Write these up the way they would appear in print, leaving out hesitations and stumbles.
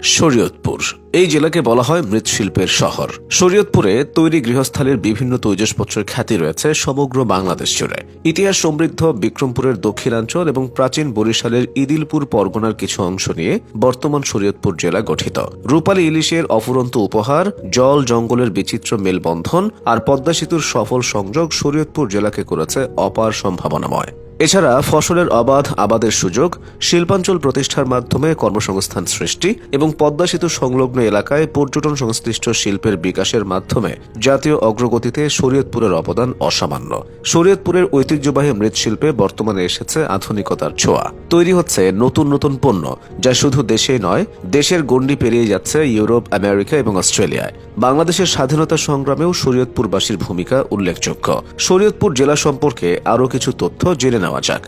শরীয়তপুর এই জেলাকে বলা হয় মৃৎশিল্পের শহর। শরীয়তপুরে তৈরি গৃহস্থালির বিভিন্ন তৈজসপত্রের খ্যাতি রয়েছে সমগ্র বাংলাদেশ জুড়ে। ইতিহাস সমৃদ্ধ বিক্রমপুরের দক্ষিণাঞ্চল এবং প্রাচীন বরিশালের ইদিলপুর পরগনার কিছু অংশ নিয়ে বর্তমান শরীয়তপুর জেলা গঠিত। রূপালী ইলিশের অফুরন্ত উপহার, জল জঙ্গলের বিচিত্র মেলবন্ধন আর পদ্মা সেতুর সফল সংযোগ শরীয়তপুর জেলাকে করেছে অপার সম্ভাবনাময়। এছাড়া ফসলের অবাধ আবাদের সুযোগ, শিল্পাঞ্চল প্রতিষ্ঠার মাধ্যমে কর্মসংস্থান সৃষ্টি এবং পদ্মা সেতু সংলগ্ন এলাকায় পর্যটন সংশ্লিষ্ট শিল্পের বিকাশের মাধ্যমে জাতীয় অগ্রগতিতে শরীয়তপুরের অবদান অসামান্য। শরীয়তপুরের ঐতিহ্যবাহী মৃৎশিল্পে বর্তমানে এসেছে আধুনিকতার ছোঁয়া। তৈরি হচ্ছে নতুন নতুন পণ্য, যা শুধু দেশেই নয়, দেশের গণ্ডি পেরিয়ে যাচ্ছে ইউরোপ, আমেরিকা এবং অস্ট্রেলিয়ায়। বাংলাদেশের স্বাধীনতা সংগ্রামেও শরীয়তপুরবাসীর ভূমিকা উল্লেখযোগ্য। শরীয়তপুর জেলা সম্পর্কে আরও কিছু তথ্য জেনে নেওয়া যাক।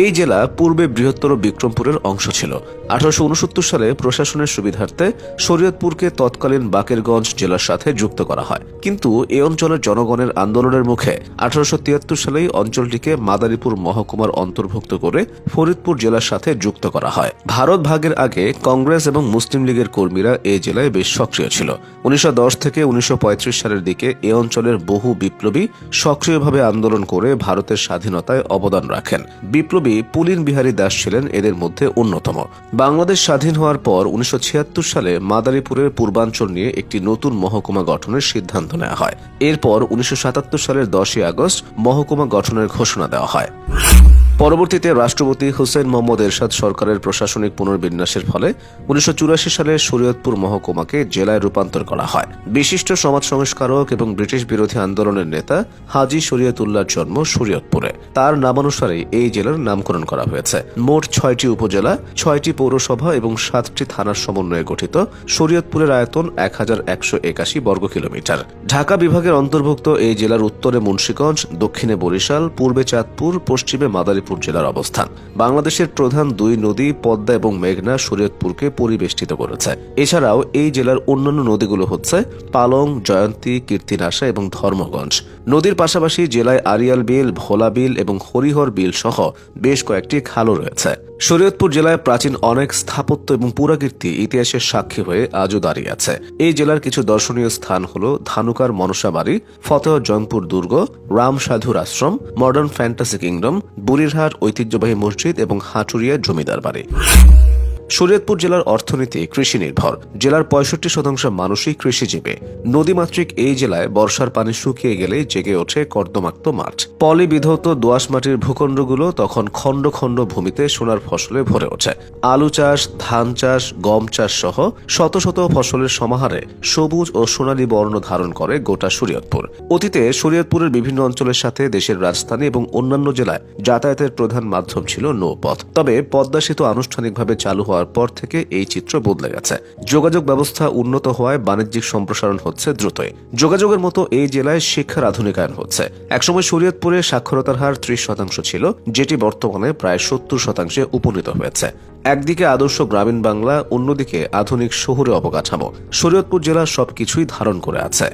এই জেলা পূর্বে বৃহত্তর বিক্রমপুরের অংশ ছিল। 1869 সালে প্রশাসনের সুবিধার্থে শরীয়তপুরকে তৎকালীন বাকেরগঞ্জ জেলার সাথে যুক্ত করা হয়, কিন্তু এ অঞ্চলের জনগণের আন্দোলনের মুখে 1873 সালেই অঞ্চলটিকে মাদারীপুর মহকুমার অন্তর্ভুক্ত করে ফরিদপুর জেলার সাথে যুক্ত করা হয়। ভারত ভাগের আগে কংগ্রেস এবং মুসলিম লীগের কর্মীরা এই জেলায় বেশ সক্রিয় ছিল। 1910 থেকে 1935 সালের দিকে এ অঞ্চলের বহু বিপ্লবী সক্রিয়ভাবে আন্দোলন করে ভারতের স্বাধীনতায় অবদান রাখেন। বিপ্লবী পুলিন বিহারী দাস ছিলেন এদের মধ্যে অন্যতম। বাংলাদেশ স্বাধীন হওয়ার পর 1976 সালে মাদারীপুরের পূর্বাঞ্চল নিয়ে একটি নতুন মহকুমা গঠনের সিদ্ধান্ত নেওয়া হয়। এরপর 1977 সালের 10 আগস্ট মহকুমা গঠনের ঘোষণা দেওয়া হয়। পরবর্তীতে রাষ্ট্রপতি হুসেইন মোহাম্মদ এরশাদ সরকারের প্রশাসনিক পুনর্বিন্যাসের ফলে 1984 সালে শরীয়তপুর মহকুমাকে জেলায় রূপান্তর করা হয়। বিশিষ্ট সমাজ সংস্কারক এবং ব্রিটিশ বিরোধী আন্দোলনের নেতা হাজী শরীয়তুল্লাহর জন্ম শরীয়তপুরে। তার নামানুসারে এই জেলার নামকরণ করা হয়েছে। মোট 6টি উপজেলা, 6টি পৌরসভা এবং 7টি থানার সমন্বয়ে গঠিত শরীয়তপুরের আয়তন 1181 বর্গ কিলোমিটার। ঢাকা বিভাগের অন্তর্ভুক্ত এই জেলার উত্তরে মুন্সিগঞ্জ, দক্ষিণে বরিশাল, পূর্বে চাঁদপুর, পশ্চিমে মাদারীপুর জেলার অবস্থান। বাংলাদেশের প্রধান দুই নদী পদ্মা এবং মেঘনা শরীয়তপুরকে পরিবেষ্টিত করেছে। এছাড়াও এই জেলার অন্যান্য নদীগুলো হচ্ছে পালং, জয়ন্তী, কীর্তিনাশা এবং ধর্মগঞ্জ। নদীর পাশাপাশি জেলায় আরিয়াল বিল, ভোলা বিল এবং হরিহর বিল সহ বেশ কয়েকটি খালও রয়েছে। শরীয়তপুর জেলায় প্রাচীন অনেক স্থাপত্য এবং পুরাকীর্তি ইতিহাসের সাক্ষী হয়ে আজও দাঁড়িয়ে আছে। এই জেলার কিছু দর্শনীয় স্থান হল ধানুকার মনসা বাড়ি, ফতেহ জয়পুর দুর্গ, রাম সাধুর আশ্রম, মডার্ন ফ্যান্টাসি কিংডম, বুড়িরহাট ঐতিহ্যবাহী মসজিদ এবং হাটুরিয়া জমিদার বাড়ি। শরীয়তপুর জেলার অর্থনীতি কৃষি নির্ভর। জেলার 65% মানুষই কৃষিজীবী। নদীমাতৃক এই জেলায় বর্ষার পানি শুকিয়ে গেলে জেগে ওঠে কর্দমাক্ত মাঠ। পলি বিধৌত দোআঁশ মাটির ভূখণ্ডগুলো তখন খণ্ড খণ্ড ভূমিতে সোনার ফসলে ভরে ওঠে। আলু চাষ, ধান চাষ, গম চাষ সহ শত শত ফসলের সমাহারে সবুজ ও সোনালী বর্ণ ধারণ করে গোটা শরীয়তপুর। অতীতে শরীয়তপুরের বিভিন্ন অঞ্চলের সাথে দেশের রাজধানী এবং অন্যান্য জেলায় যাতায়াতের প্রধান মাধ্যম ছিল নৌপথ। তবে পদ্মা সেতু আনুষ্ঠানিকভাবে চালু হওয়ার পর থেকে এই চিত্র বদলে গেছে। যোগাযোগ ব্যবস্থা উন্নত হওয়ায় বাণিজ্যিক সম্প্রসারণ হচ্ছে দ্রুতই। যোগাযোগের মতো এই জেলায় শিক্ষার আধুনিকায়ন হচ্ছে। একসময় শরীয়তপুরে সাক্ষরতার হার 30% ছিল, যেটি বর্তমানে প্রায় 70% উপনীত হয়েছে। একদিকে আদর্শ গ্রামীণ বাংলা, অন্যদিকে আধুনিক শহুরে অবকাঠামো। শরীয়তপুর জেলা সবকিছুই ধারণ করে আছে।